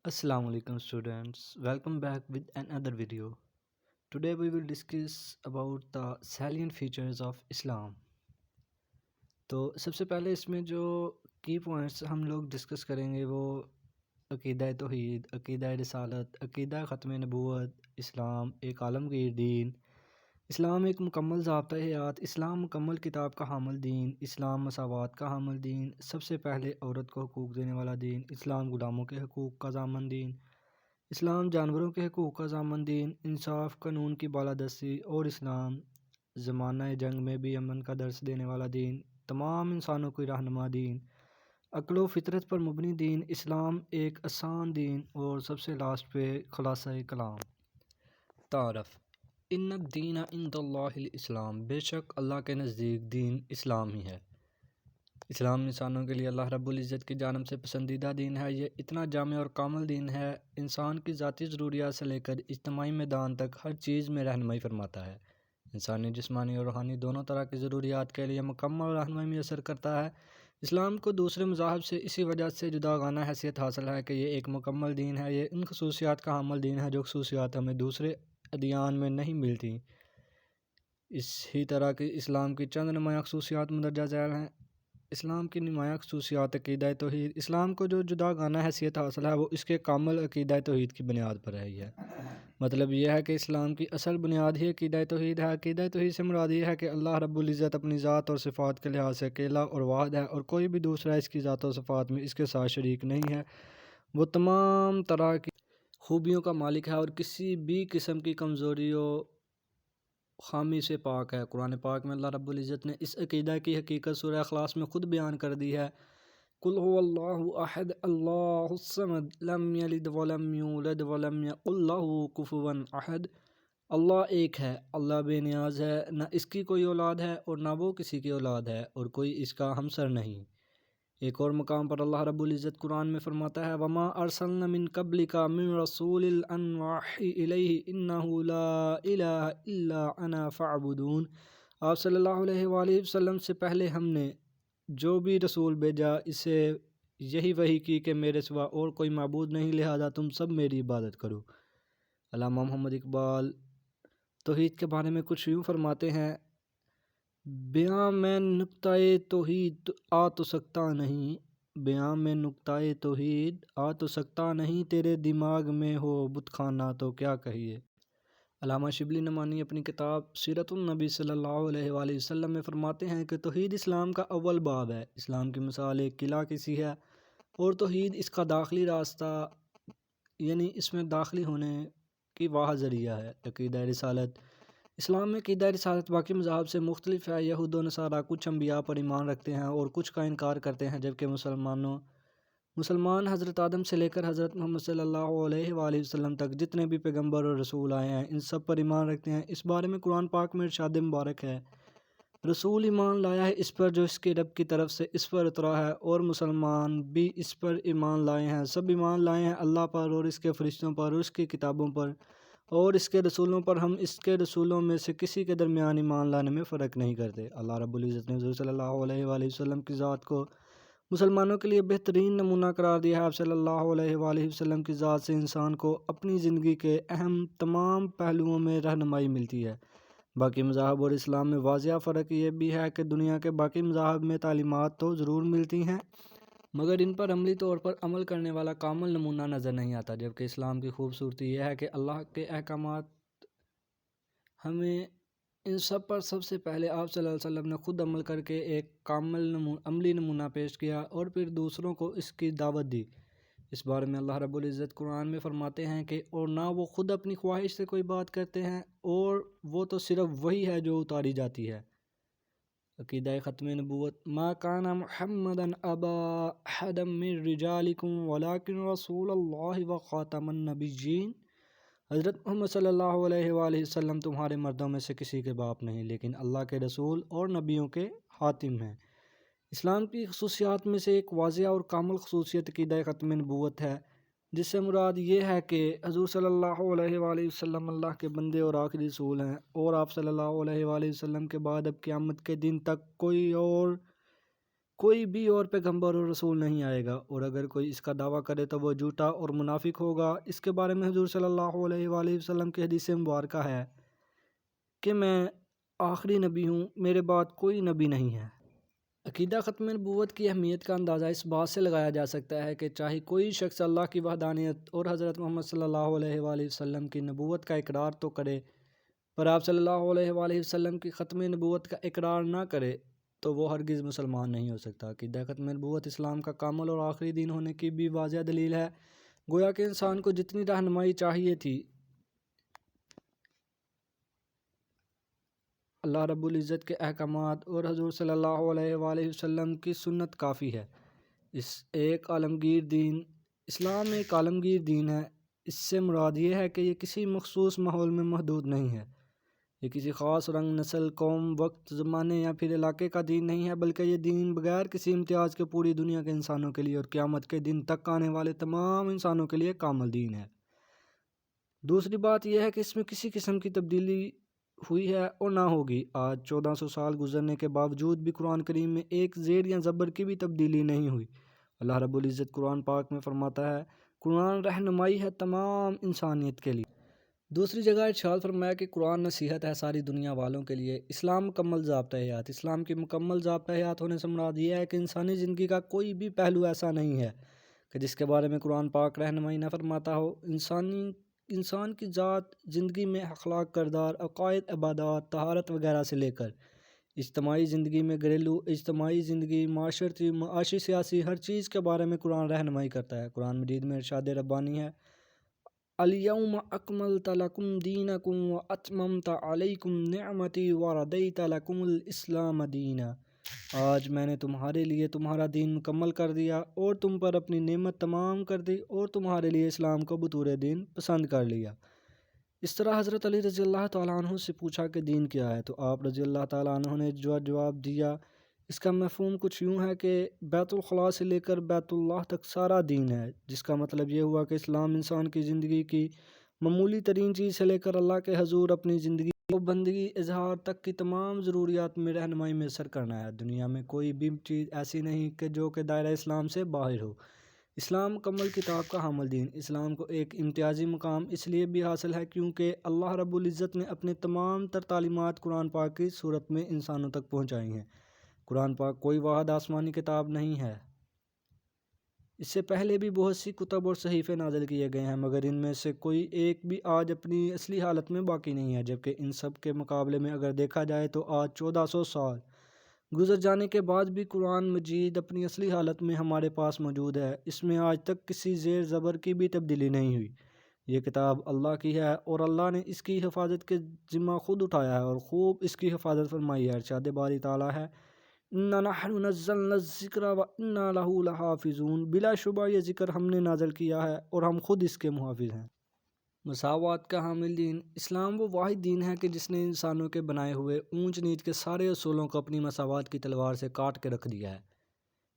Assalamu alaikum students, welcome back with another video. Today we will discuss about the salient features of Islam. تو سب سے پہلے اس میں جو کی پوائنٹس ہم لوگ ڈسکس کریں گے وہ عقیدہ توحید، عقیدہ رسالت، عقیدہ ختم نبوت، اسلام ایک عالمگیر دین، اسلام ایک مکمل ضابطہ حیات، اسلام مکمل کتاب کا حامل دین، اسلام مساوات کا حامل دین، سب سے پہلے عورت کو حقوق دینے والا دین، اسلام غلاموں کے حقوق کا ضامن دین، اسلام جانوروں کے حقوق کا ضامن دین، انصاف قانون کی بالادستی، اور اسلام زمانہ جنگ میں بھی امن کا درس دینے والا دین، تمام انسانوں کی رہنما دین، عقل و فطرت پر مبنی دین، اسلام ایک آسان دین، اور سب سے لاسٹ پہ خلاصہ کلام۔ تعارف: ان الدین عند اللہ الاسلام، بے شک اللہ کے نزدیک دین اسلام ہی ہے۔ اسلام انسانوں کے لیے اللہ رب العزت کی جانب سے پسندیدہ دین ہے۔ یہ اتنا جامع اور کامل دین ہے، انسان کی ذاتی ضروریات سے لے کر اجتماعی میدان تک ہر چیز میں رہنمائی فرماتا ہے۔ انسانی جسمانی اور روحانی دونوں طرح کی ضروریات کے لیے مکمل رہنمائی میسر کرتا ہے۔ اسلام کو دوسرے مذاہب سے اسی وجہ سے جداگانہ حیثیت حاصل ہے کہ یہ ایک مکمل دین ہے۔ یہ ان خصوصیات کا حامل دین ہے جو خصوصیات ہمیں دوسرے ادیان میں نہیں ملتی۔ اسی طرح کی اسلام کی چند نمایاں خصوصیات مندرجہ ذیل ہیں۔ اسلام کی نمایاں خصوصیات: عقیدہ توحید، اسلام کو جو جداگانہ حیثیت حاصل ہے وہ اس کے کامل عقیدہ توحید کی بنیاد پر ہے۔ مطلب یہ ہے کہ اسلام کی اصل بنیاد ہی عقیدہ توحید ہے۔ عقیدہ توحید سے مراد یہ ہے کہ اللہ رب العزت اپنی ذات اور صفات کے لحاظ سے اکیلا اور واحد ہے، اور کوئی بھی دوسرا اس کی ذات و صفات میں اس کے ساتھ شریک نہیں ہے۔ وہ تمام طرح کی خوبیوں کا مالک ہے اور کسی بھی قسم کی کمزوری و خامی سے پاک ہے۔ قرآن پاک میں اللہ رب العزت نے اس عقیدہ کی حقیقت سورہ اخلاص میں خود بیان کر دی ہے۔ قُلْ هُوَ اللَّهُ أَحَدٌ اللَّهُ الصَّمَدُ لَمْ يَلِدْ وَلَمْ يُولَدْ وَلَمْ يَكُنْ لَهُ كُفُوًا أَحَدٌ۔ اللہ ایک ہے، اللہ بے نیاز ہے، نہ اس کی کوئی اولاد ہے اور نہ وہ کسی کی اولاد ہے، اور کوئی اس کا ہمسر نہیں۔ ایک اور مقام پر اللہ رب العزت قرآن میں فرماتا ہے وَمَا أَرْسَلْنَا مِن قَبْلِكَ مِن رَّسُولٍ إِلَّا نُوحِي إِلَيْهِ أَنَّهُ لَا إِلَٰهَ إِلَّا أَنَا فَاعْبُدُونِ۔ آپ صلی اللہ علیہ وآلہ وسلم سے پہلے ہم نے جو بھی رسول بھیجا اسے یہی وحی کی کہ میرے سوا اور کوئی معبود نہیں، لہذا تم سب میری عبادت کرو۔ علامہ محمد اقبال توحید کے بارے میں کچھ یوں فرماتے ہیں: بیاں میں نکتۂ توحید آ تو سکتا نہیں، بیاں میں نکتۂ توحید آ تو سکتا نہیں، تیرے دماغ میں ہو بت خانہ تو کیا کہیے۔ علامہ شبلی نعمانی اپنی کتاب سیرت النبی صلی اللہ علیہ وآلہ وسلم میں فرماتے ہیں کہ توحید اسلام کا اول باب ہے۔ اسلام کی مثال ایک قلعہ کی سی ہے، اور توحید اس کا داخلی راستہ، یعنی اس میں داخلی ہونے کی واحد ذریعہ ہے۔ عقیدہ رسالت: اسلام میں عقیدہ رسالت باقی مذاہب سے مختلف ہے۔ یہود و نصارہ کچھ انبیاء پر ایمان رکھتے ہیں اور کچھ کا انکار کرتے ہیں، جبکہ مسلمان حضرت آدم سے لے کر حضرت محمد صلی اللہ علیہ وآلہ وسلم تک جتنے بھی پیغمبر اور رسول آئے ہیں ان سب پر ایمان رکھتے ہیں۔ اس بارے میں قرآن پاک میں ارشاد مبارک ہے: رسول ایمان لایا ہے اس پر جو اس کے رب کی طرف سے اس پر اترا ہے، اور مسلمان بھی اس پر ایمان لائے ہیں۔ سب ایمان لائے ہیں اللہ پر اور اس کے فرشتوں پر اور اس کی کتابوں پر اور اس کے رسولوں پر، ہم اس کے رسولوں میں سے کسی کے درمیان ایمان لانے میں فرق نہیں کرتے۔ اللہ رب العزت نے حضور صلی اللہ علیہ وآلہ وسلم کی ذات کو مسلمانوں کے لیے بہترین نمونہ قرار دیا ہے۔ آپ صلی اللہ علیہ وآلہ وسلم کی ذات سے انسان کو اپنی زندگی کے اہم تمام پہلوؤں میں رہنمائی ملتی ہے۔ باقی مذاہب اور اسلام میں واضح فرق یہ بھی ہے کہ دنیا کے باقی مذاہب میں تعلیمات تو ضرور ملتی ہیں، مگر ان پر عملی طور پر عمل کرنے والا کامل نمونہ نظر نہیں آتا، جبکہ اسلام کی خوبصورتی یہ ہے کہ اللہ کے احکامات ہمیں ان سب پر سب سے پہلے آپ صلی اللہ علیہ وسلم نے خود عمل کر کے ایک کامل عملی نمونہ پیش کیا اور پھر دوسروں کو اس کی دعوت دی۔ اس بارے میں اللہ رب العزت قرآن میں فرماتے ہیں کہ اور نہ وہ خود اپنی خواہش سے کوئی بات کرتے ہیں، اور وہ تو صرف وہی ہے جو اتاری جاتی ہے۔ عقیدہ ختم نبوت: ما کان محمدا ابا احد من رجالکم ولکن رسول اللہ وخاتم النبیین۔ حضرت محمد صلی اللہ علیہ وآلہ وسلم تمہارے مردوں میں سے کسی کے باپ نہیں، لیکن اللہ کے رسول اور نبیوں کے خاتم ہیں۔ اسلام کی خصوصیات میں سے ایک واضح اور کامل خصوصیت عقیدہ ختم نبوت ہے، جس سے مراد یہ ہے کہ حضور صلی اللہ علیہ وآلہ وسلم اللہ کے بندے اور آخری رسول ہیں، اور آپ صلی اللہ علیہ وآلہ وسلم کے بعد اب قیامت کے دن تک کوئی بھی اور پیغمبر اور رسول نہیں آئے گا، اور اگر کوئی اس کا دعویٰ کرے تو وہ جھوٹا اور منافق ہوگا۔ اس کے بارے میں حضور صلی اللہ علیہ وآلہ وسلم کی حدیث مبارکہ ہے کہ میں آخری نبی ہوں، میرے بعد کوئی نبی نہیں ہے۔ عقیدہ ختم نبوت کی اہمیت کا اندازہ اس بات سے لگایا جا سکتا ہے کہ چاہے کوئی شخص اللہ کی وحدانیت اور حضرت محمد صلی اللہ علیہ وآلہ وسلم کی نبوت کا اقرار تو کرے، پر آپ صلی اللہ علیہ وآلہ وسلم کی ختم نبوت کا اقرار نہ کرے تو وہ ہرگز مسلمان نہیں ہو سکتا۔ عقیدہ ختم نبوت اسلام کا کامل اور آخری دین ہونے کی بھی واضح دلیل ہے۔ گویا کہ انسان کو جتنی رہنمائی چاہیے تھی، اللہ رب العزت کے احکامات اور حضور صلی اللہ علیہ وآلہ وسلم کی سنت کافی ہے۔ اسلام ایک عالمگیر دین ہے۔ اس سے مراد یہ ہے کہ یہ کسی مخصوص ماحول میں محدود نہیں ہے۔ یہ کسی خاص رنگ، نسل، قوم، وقت، زمانے یا پھر علاقے کا دین نہیں ہے، بلکہ یہ دین بغیر کسی امتیاز کے پوری دنیا کے انسانوں کے لیے اور قیامت کے دن تک آنے والے تمام انسانوں کے لیے کامل دین ہے۔ دوسری بات یہ ہے کہ اس میں کسی قسم کی تبدیلی ہوئی ہے اور نہ ہوگی۔ آج 1400 سال گزرنے کے باوجود بھی قرآن کریم میں ایک زیر یا زبر کی بھی تبدیلی نہیں ہوئی۔ اللہ رب العزت قرآن پاک میں فرماتا ہے، قرآن رہنمائی ہے تمام انسانیت کے لیے۔ دوسری جگہ ارشاد فرمایا کہ قرآن نصیحت ہے ساری دنیا والوں کے لیے۔ اسلام مکمل ضابطۂ حیات۔ اسلام کی مکمل ضابطۂ حیات ہونے سے مراد یہ ہے کہ انسانی زندگی کا کوئی بھی پہلو ایسا نہیں ہے کہ جس کے بارے میں قرآن پاک رہنمائی نہ فرماتا ہو۔ انسان کی ذات، زندگی میں اخلاق، کردار، عقائد، عبادات، طہارت وغیرہ سے لے کر اجتماعی زندگی میں گھریلو، اجتماعی زندگی، معاشرتی، معاشی، سیاسی، ہر چیز کے بارے میں قرآن رہنمائی کرتا ہے۔ قرآن مجید میں ارشاد ربانی ہے، الیوم اکملت لکم دینکم واتممت علیکم نعمتی ورضیت لکم الاسلام دینا۔ آج میں نے تمہارے لیے تمہارا دین مکمل کر دیا اور تم پر اپنی نعمت تمام کر دی اور تمہارے لیے اسلام کو بطور دین پسند کر لیا۔ اس طرح حضرت علی رضی اللہ تعالیٰ عنہ سے پوچھا کہ دین کیا ہے، تو آپ رضی اللہ تعالیٰ عنہ نے جو جواب دیا، اس کا مفہوم کچھ یوں ہے کہ بیت الخلاء سے لے کر بیت اللہ تک سارا دین ہے، جس کا مطلب یہ ہوا کہ اسلام انسان کی زندگی کی معمولی ترین چیز سے لے کر اللہ کے حضور اپنی زندگی کو بندگی اظہار تک کی تمام ضروریات میں رہنمائی میسر کرنا ہے۔ دنیا میں کوئی بھی چیز ایسی نہیں کہ جو کہ دائرہ اسلام سے باہر ہو۔ اسلام مکمل کتاب کا حامل دین۔ اسلام کو ایک امتیازی مقام اس لیے بھی حاصل ہے کیونکہ اللہ رب العزت نے اپنے تمام تر تعلیمات قرآن پاک کی صورت میں انسانوں تک پہنچائی ہیں۔ قرآن پاک کوئی واحد آسمانی کتاب نہیں ہے۔ اس سے پہلے بھی بہت سی کتب اور صحیفے نازل کیے گئے ہیں، مگر ان میں سے کوئی ایک بھی آج اپنی اصلی حالت میں باقی نہیں ہے، جبکہ ان سب کے مقابلے میں اگر دیکھا جائے تو آج 1400 سال گزر جانے کے بعد بھی قرآن مجید اپنی اصلی حالت میں ہمارے پاس موجود ہے۔ اس میں آج تک کسی زیر زبر کی بھی تبدیلی نہیں ہوئی۔ یہ کتاب اللہ کی ہے اور اللہ نے اس کی حفاظت کے ذمہ خود اٹھایا ہے اور خوب اس کی حفاظت فرمائی ہے۔ ارشاد باری تعالیٰ ہے، اِنَّا نَحْنُ نَزَّلْنَا الذِّكْرَ وَإِنَّا لَهُ لَحَافِظُونَ۔ بلا شبہ یہ ذکر ہم نے نازل کیا ہے اور ہم خود اس کے محافظ ہیں۔ مساوات کا حامل دین۔ اسلام وہ واحد دین ہے کہ جس نے انسانوں کے بنائے ہوئے اونچ نیچ کے سارے اصولوں کو اپنی مساوات کی تلوار سے کاٹ کے رکھ دیا ہے۔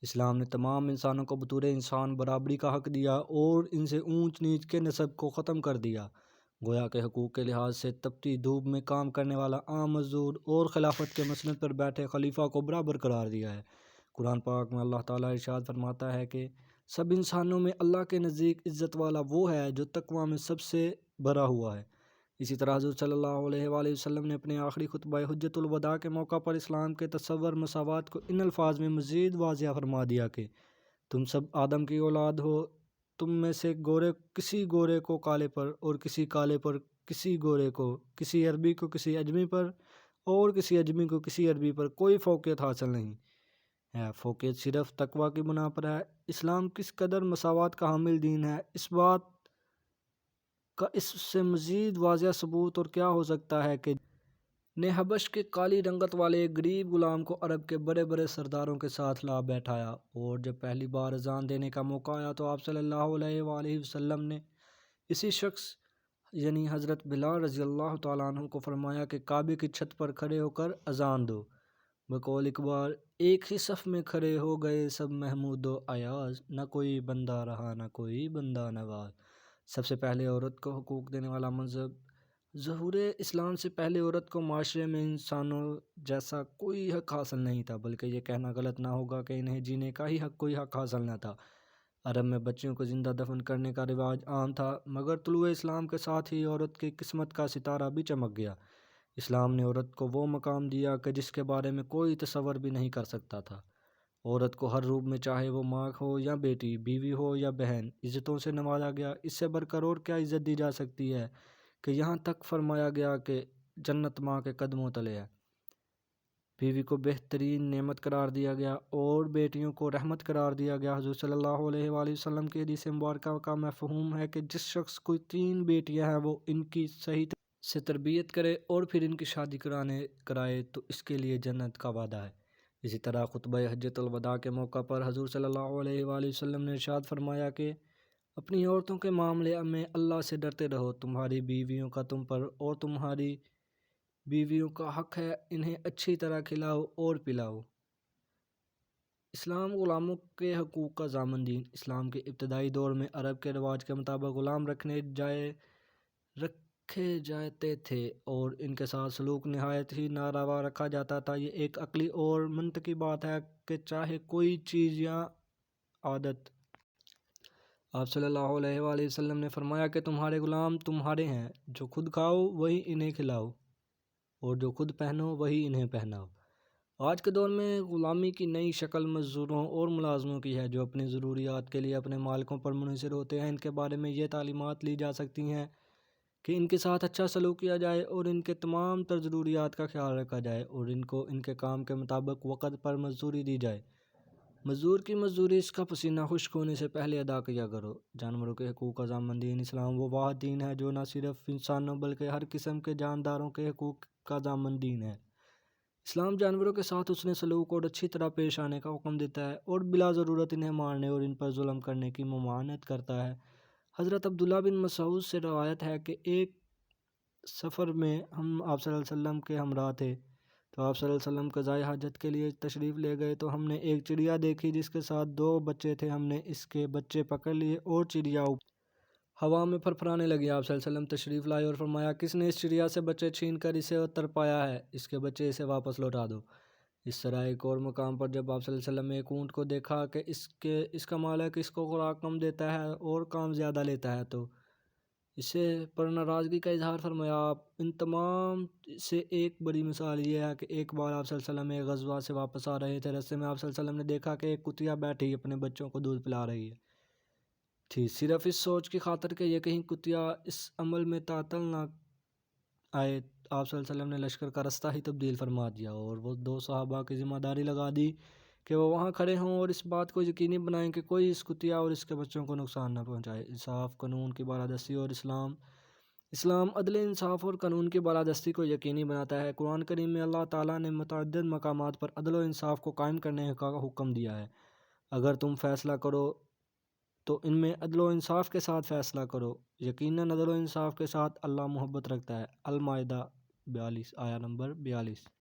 اسلام نے تمام انسانوں کو بطور انسان برابری کا حق دیا اور ان سے اونچ نیچ کے نسب کو ختم کر دیا۔ گویا کہ حقوق کے لحاظ سے تپتی دھوپ میں کام کرنے والا عام مزدور اور خلافت کے مسند پر بیٹھے خلیفہ کو برابر قرار دیا ہے۔ قرآن پاک میں اللہ تعالیٰ ارشاد فرماتا ہے کہ سب انسانوں میں اللہ کے نزدیک عزت والا وہ ہے جو تقویٰ میں سب سے بھرا ہوا ہے۔ اسی طرح حضور صلی اللہ علیہ وآلہ وسلم نے اپنے آخری خطبہ حجۃ الوداع کے موقع پر اسلام کے تصور مساوات کو ان الفاظ میں مزید واضح فرما دیا کہ تم سب آدم کی اولاد ہو، تم میں سے کسی گورے کو کالے پر اور کسی کالے پر کسی گورے کو، کسی عربی کو کسی اجمی پر اور کسی اجمی کو کسی عربی پر کوئی فوقیت حاصل نہیں ہے، فوقیت صرف تقویٰ کی بنا پر ہے۔ اسلام کس قدر مساوات کا حامل دین ہے، اس بات کا اس سے مزید واضح ثبوت اور کیا ہو سکتا ہے کہ نے حبش کے کالی رنگت والے ایک غریب غلام کو عرب کے بڑے بڑے سرداروں کے ساتھ لا بیٹھایا، اور جب پہلی بار اذان دینے کا موقع آیا تو آپ صلی اللہ علیہ وآلہ وسلم نے اسی شخص یعنی حضرت بلال رضی اللہ تعالیٰ عنہ کو فرمایا کہ کعبے کی چھت پر کھڑے ہو کر اذان دو۔ بقول اقبال، ایک ہی صف میں کھڑے ہو گئے سب محمود و ایاز، نہ کوئی بندہ رہا نہ کوئی بندہ نواز۔ سب سے پہلے عورت کو حقوق دینے والا مذہب ظہور اسلام سے پہلے عورت کو معاشرے میں انسانوں جیسا کوئی حق حاصل نہیں تھا، بلکہ یہ کہنا غلط نہ ہوگا کہ انہیں جینے کا ہی کوئی حق حاصل نہ تھا۔ عرب میں بچیوں کو زندہ دفن کرنے کا رواج عام تھا، مگر طلوع اسلام کے ساتھ ہی عورت کی قسمت کا ستارہ بھی چمک گیا۔ اسلام نے عورت کو وہ مقام دیا کہ جس کے بارے میں کوئی تصور بھی نہیں کر سکتا تھا۔ عورت کو ہر روپ میں، چاہے وہ ماں ہو یا بیٹی، بیوی ہو یا بہن، عزتوں سے نوازا گیا۔ اس سے بڑھ کر اور کیا عزت دی جا سکتی ہے کہ یہاں تک فرمایا گیا کہ جنت ماں کے قدموں تلے ہے۔ بیوی کو بہترین نعمت قرار دیا گیا اور بیٹیوں کو رحمت قرار دیا گیا۔ حضور صلی اللہ علیہ وآلہ وسلم کی حدیث مبارکہ کا مفہوم ہے کہ جس شخص کو 3 بیٹیاں ہیں وہ ان کی صحیح طرح سے تربیت کرے اور پھر ان کی شادی کرائے تو اس کے لیے جنت کا وعدہ ہے۔ اسی طرح خطبہ حجۃ الوداع کے موقع پر حضور صلی اللہ علیہ وآلہ وسلم نے ارشاد فرمایا کہ اپنی عورتوں کے معاملے میں اللہ سے ڈرتے رہو، تمہاری بیویوں کا تم پر اور تمہاری بیویوں کا حق ہے، انہیں اچھی طرح کھلاؤ اور پلاؤ۔ اسلام غلاموں کے حقوق کا ضامن دین۔ اسلام کے ابتدائی دور میں عرب کے رواج کے مطابق غلام رکھے جاتے تھے اور ان کے ساتھ سلوک نہایت ہی ناروا رکھا جاتا تھا۔ یہ ایک عقلی اور منطقی بات ہے کہ چاہے کوئی چیز یا عادت، آپ صلی اللہ علیہ وآلہ وسلم نے فرمایا کہ تمہارے غلام تمہارے ہیں، جو خود کھاؤ وہی انہیں کھلاؤ اور جو خود پہنو وہی انہیں پہناؤ۔ آج کے دور میں غلامی کی نئی شکل مزدوروں اور ملازموں کی ہے، جو اپنی ضروریات کے لیے اپنے مالکوں پر منحصر ہوتے ہیں۔ ان کے بارے میں یہ تعلیمات لی جا سکتی ہیں کہ ان کے ساتھ اچھا سلوک کیا جائے اور ان کے تمام تر ضروریات کا خیال رکھا جائے اور ان کو ان کے کام کے مطابق وقت پر مزدوری دی جائے۔ مزدور کی مزدوری اس کا پسینہ خشک ہونے سے پہلے ادا کیا کرو۔ جانوروں کے حقوق کا ضامن دین۔ اسلام وہ واحد دین ہے جو نہ صرف انسانوں بلکہ ہر قسم کے جانداروں کے حقوق کا ضامن دین ہے۔ اسلام جانوروں کے ساتھ حسن سلوک اور اچھی طرح پیش آنے کا حکم دیتا ہے اور بلا ضرورت انہیں مارنے اور ان پر ظلم کرنے کی ممانعت کرتا ہے۔ حضرت عبداللہ بن مسعود سے روایت ہے کہ ایک سفر میں ہم آپ صلی اللہ علیہ وسلم کے ہمراہ تھے، تو آپ صلی اللہ علیہ وسلم قضائے حاجت کے لیے تشریف لے گئے تو ہم نے ایک چڑیا دیکھی جس کے ساتھ 2 بچے تھے۔ ہم نے اس کے بچے پکڑ لیے اور چڑیا ہوا میں پھرپھرانے لگی۔ آپ صلی اللہ علیہ وسلم تشریف لائے اور فرمایا، کس نے اس چڑیا سے بچے چھین کر اسے ترپایا ہے؟ اس کے بچے اسے واپس لوٹا دو۔ اس طرح ایک اور مقام پر جب آپ صلی اللہ علیہ وسلم نے ایک اونٹ کو دیکھا کہ اس کا مالک اس کو خوراک کم دیتا ہے اور کام زیادہ لیتا ہے تو اسے پر ناراضگی کا اظہار فرمایا۔ آپ ان تمام سے ایک بڑی مثال یہ ہے کہ ایک بار آپ صلی اللہ علیہ وسلم ایک غزوہ سے واپس آ رہے تھے، رستے میں آپ صلی اللہ علیہ وسلم نے دیکھا کہ ایک کتیا بیٹھی اپنے بچوں کو دودھ پلا رہی تھی، صرف اس سوچ کی خاطر کہ یہ کہیں کتیا اس عمل میں تعطل نہ آئے۔ آپ صلی اللہ علیہ وسلم نے لشکر کا راستہ ہی تبدیل فرما دیا اور وہ 2 صحابہ کی ذمہ داری لگا دی کہ وہ وہاں کھڑے ہوں اور اس بات کو یقینی بنائیں کہ کوئی اس کتیا اور اس کے بچوں کو نقصان نہ پہنچائے۔ انصاف، قانون کی بالادستی اور اسلام عدل، انصاف اور قانون کی بالادستی کو یقینی بناتا ہے۔ قرآن کریم میں اللہ تعالیٰ نے متعدد مقامات پر عدل و انصاف کو قائم کرنے کا حکم دیا ہے۔ اگر تم فیصلہ کرو تو ان میں عدل و انصاف کے ساتھ فیصلہ کرو، یقیناً عدل و انصاف کے ساتھ اللہ محبت رکھتا ہے۔ المائدہ 42 آیہ نمبر 42۔